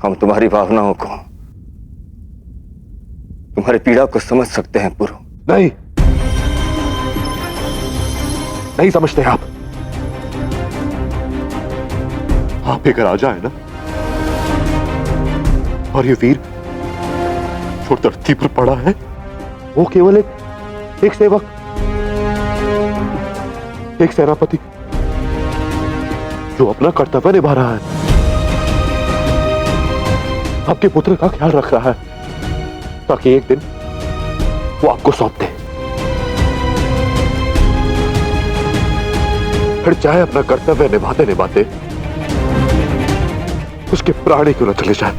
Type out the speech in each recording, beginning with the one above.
हम तुम्हारी भावनाओं को, तुम्हारी पीड़ा को समझ सकते हैं पुरु। नहीं, नहीं समझते आप एक राजा है ना, और ये वीर जो धरती पर पड़ा है वो केवल एक सेवक, एक सेनापति जो अपना कर्तव्य निभा रहा है, आपके पुत्र का ख्याल रख रहा है ताकि एक दिन वो आपको सौंप दे। फिर चाहे अपना कर्तव्य निभाते निभाते उसके प्राण ही क्यों न चले जाए।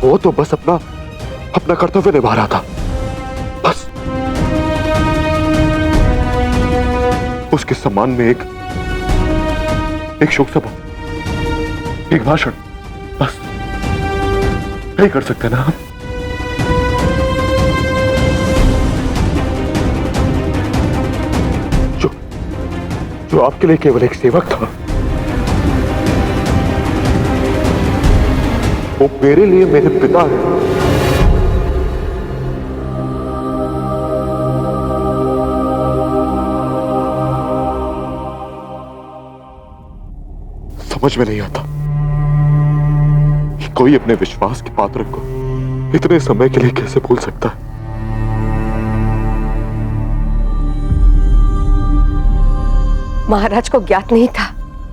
वो तो बस अपना कर्तव्य निभा रहा था, बस। उसके सम्मान में एक शोक सभा, एक भाषण, बस यही कर सकते ना हम। जो आपके लिए केवल एक सेवक था, वो मेरे लिए मेरे पिता है। समझ में नहीं आता कि कोई अपने विश्वास के पात्र को इतने समय के लिए कैसे भूल सकता है। महाराज को ज्ञात नहीं था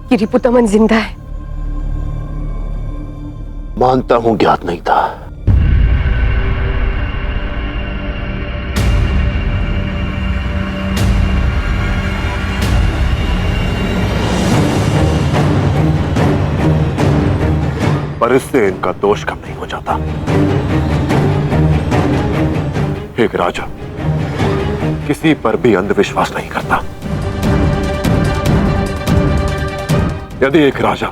कि रिपुदमन जिंदा है। मानता हूं ज्ञात नहीं था। पर इससे इनका दोष कम नहीं हो जाता। एक राजा किसी पर भी अंधविश्वास नहीं करता। यदि एक राजा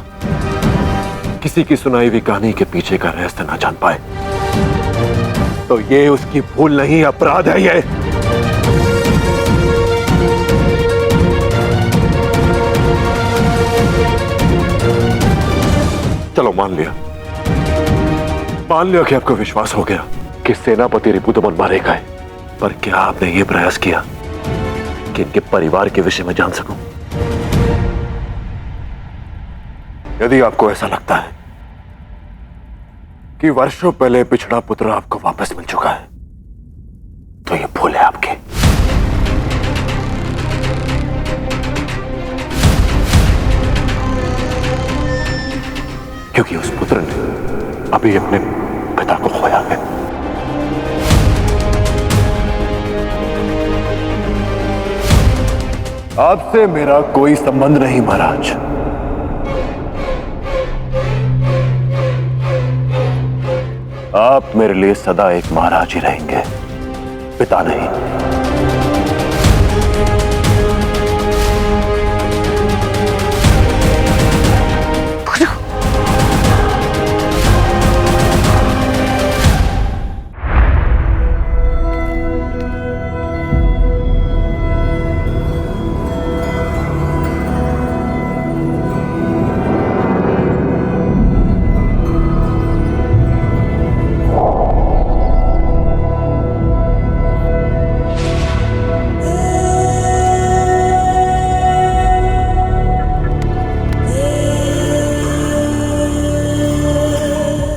किसी की सुनाई हुई कहानी के पीछे का रहस्य ना जान पाए तो ये उसकी भूल नहीं, अपराध है ये। चलो मान लिया कि आपको विश्वास हो गया कि सेनापति रिपुदमन मारे गए, पर क्या आपने ये प्रयास किया कि इनके परिवार के विषय में जान सकूं? यदि आपको ऐसा लगता है कि वर्षों पहले पिछड़ा पुत्र आपको वापस मिल चुका है तो ये भूल है आपकी। क्योंकि उस पुत्र ने अभी अपने पिता को खोया है। आपसे मेरा कोई संबंध नहीं महाराज। आप मेरे लिए सदा एक महाराज ही रहेंगे, पिता नहीं।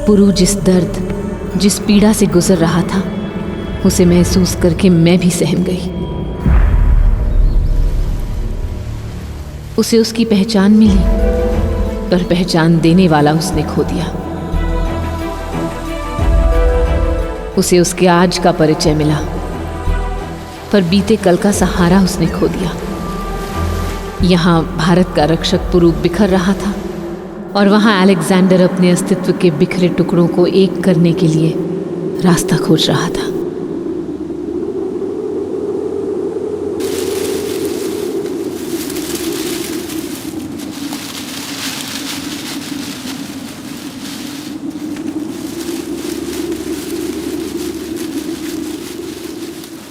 पुरु जिस दर्द, जिस पीड़ा से गुजर रहा था, उसे महसूस करके मैं भी सहम गई। उसे उसकी पहचान मिली, पर पहचान देने वाला उसने खो दिया। उसे उसके आज का परिचय मिला, पर बीते कल का सहारा उसने खो दिया। यहाँ भारत का रक्षक पुरु बिखर रहा था और वहाँ अलेक्जेंडर अपने अस्तित्व के बिखरे टुकड़ों को एक करने के लिए रास्ता खोज रहा था।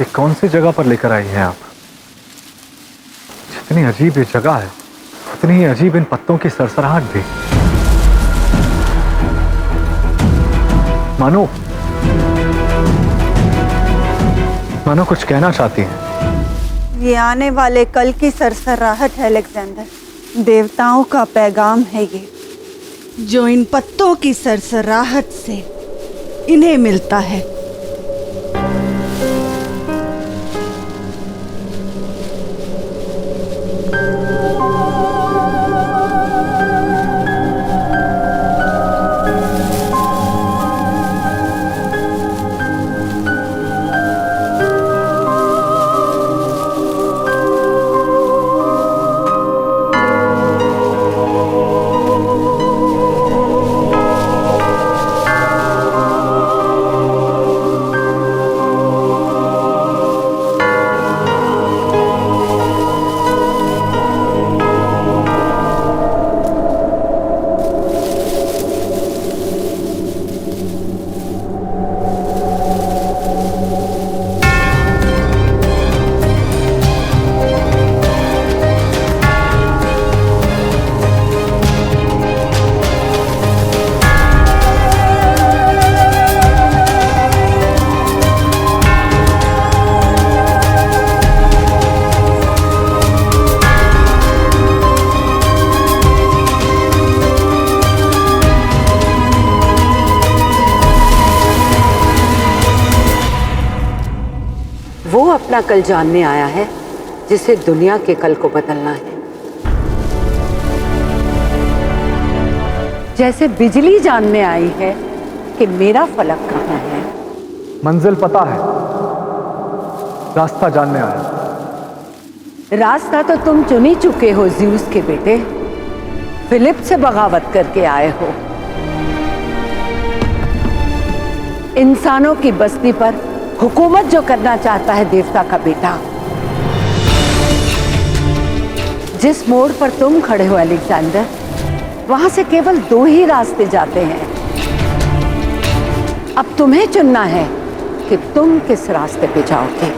ये कौन सी जगह पर लेकर आई हैं आप? जितनी अजीब ये जगह है उतनी ही अजीब इन पत्तों की सरसराहट भी। मानो मानो कुछ कहना चाहती हैं। ये आने वाले कल की सरसराहट है अलेक्जेंडर। देवताओं का पैगाम है ये, जो इन पत्तों की सरसराहट से इन्हें मिलता है। वो अपना कल जानने आया है जिसे दुनिया के कल को बदलना है। जैसे बिजली जानने आई है कि मेरा फलक कहाँ है। मंजिल पता है, रास्ता जानने आया। रास्ता तो तुम चुन ही चुके हो ज़्यूस के बेटे। फिलिप से बगावत करके आए हो। इंसानों की बस्ती पर हुकूमत जो करना चाहता है देवता का बेटा। जिस मोड़ पर तुम खड़े हो अलेक्जेंडर, वहां से केवल 2 ही रास्ते जाते हैं। अब तुम्हें चुनना है कि तुम किस रास्ते पे जाओगे।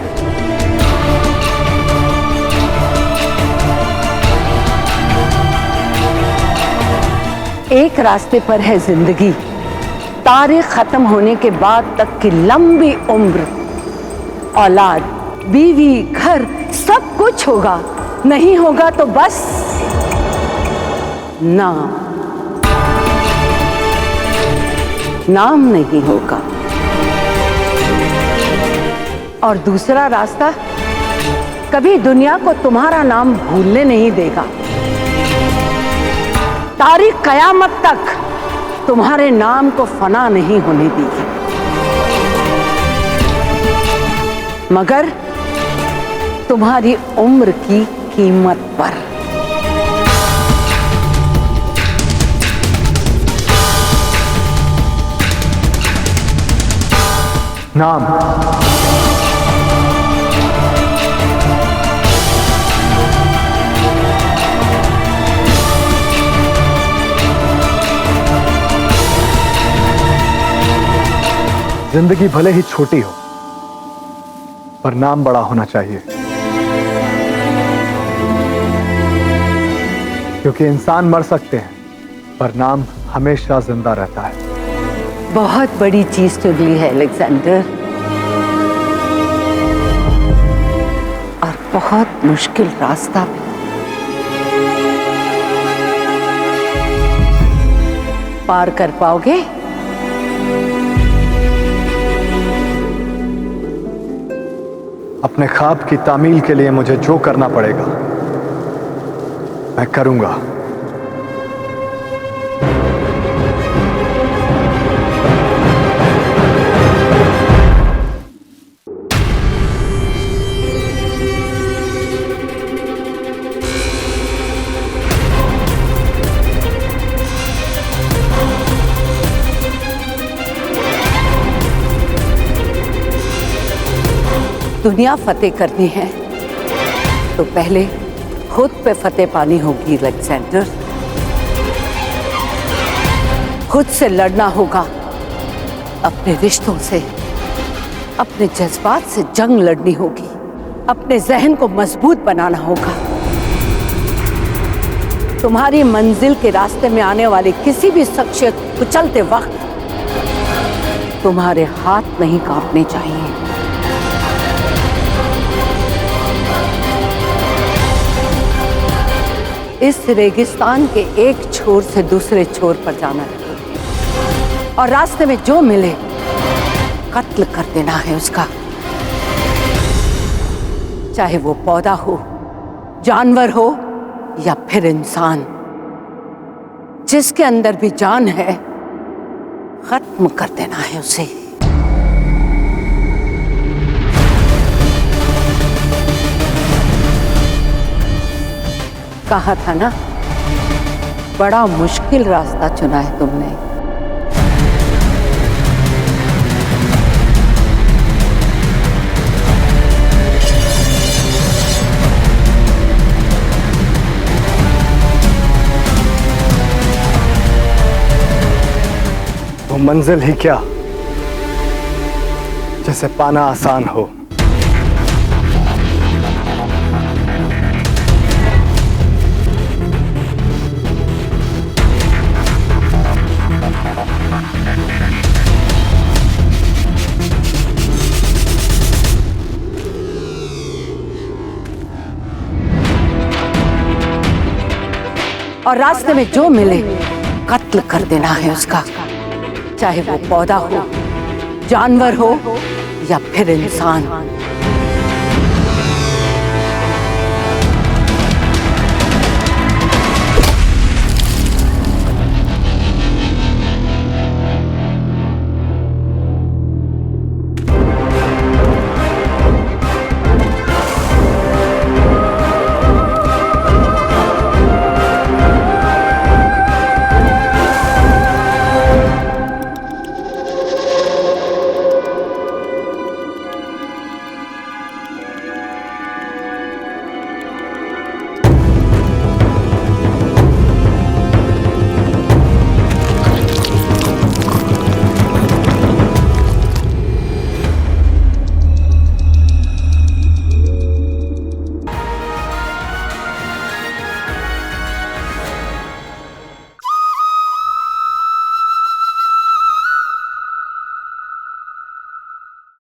एक रास्ते पर है जिंदगी, तारीख खत्म होने के बाद तक की लंबी उम्र, औलाद, बीवी, घर, सब कुछ होगा। नहीं होगा तो बस नाम नहीं होगा। और दूसरा रास्ता कभी दुनिया को तुम्हारा नाम भूलने नहीं देगा। तारीख कयामत तक तुम्हारे नाम को फना नहीं होने देगी, मगर तुम्हारी उम्र की कीमत पर। नाम जिंदगी भले ही छोटी हो, पर नाम बड़ा होना चाहिए, क्योंकि इंसान मर सकते हैं पर नाम हमेशा जिंदा रहता है। बहुत बड़ी चीज चुन ली है अलेक्जेंडर, और बहुत मुश्किल रास्ता भी। पार कर पाओगे? अपने ख्वाब की तामील के लिए मुझे जो करना पड़ेगा मैं करूंगा। दुनिया फतेह करनी है तो पहले खुद पे फतेह पानी होगी अलेक्जेंडर। खुद से लड़ना होगा, अपने रिश्तों से, अपने जज्बात से जंग लड़नी होगी, अपने जहन को मजबूत बनाना होगा। तुम्हारी मंजिल के रास्ते में आने वाले किसी भी शख्सियत को चलते वक्त तुम्हारे हाथ नहीं कांपने चाहिए। इस रेगिस्तान के एक छोर से दूसरे छोर पर जाना है और रास्ते में जो मिले कत्ल कर देना है उसका, चाहे वो पौधा हो, जानवर हो या फिर इंसान। जिसके अंदर भी जान है खत्म कर देना है उसे। कहा था ना, बड़ा मुश्किल रास्ता चुना है तुमने। वो मंजिल ही क्या जिसे पाना आसान हो। और रास्ते में जो मिले कत्ल कर देना है उसका, चाहे वो पौधा हो, जानवर हो या फिर इंसान।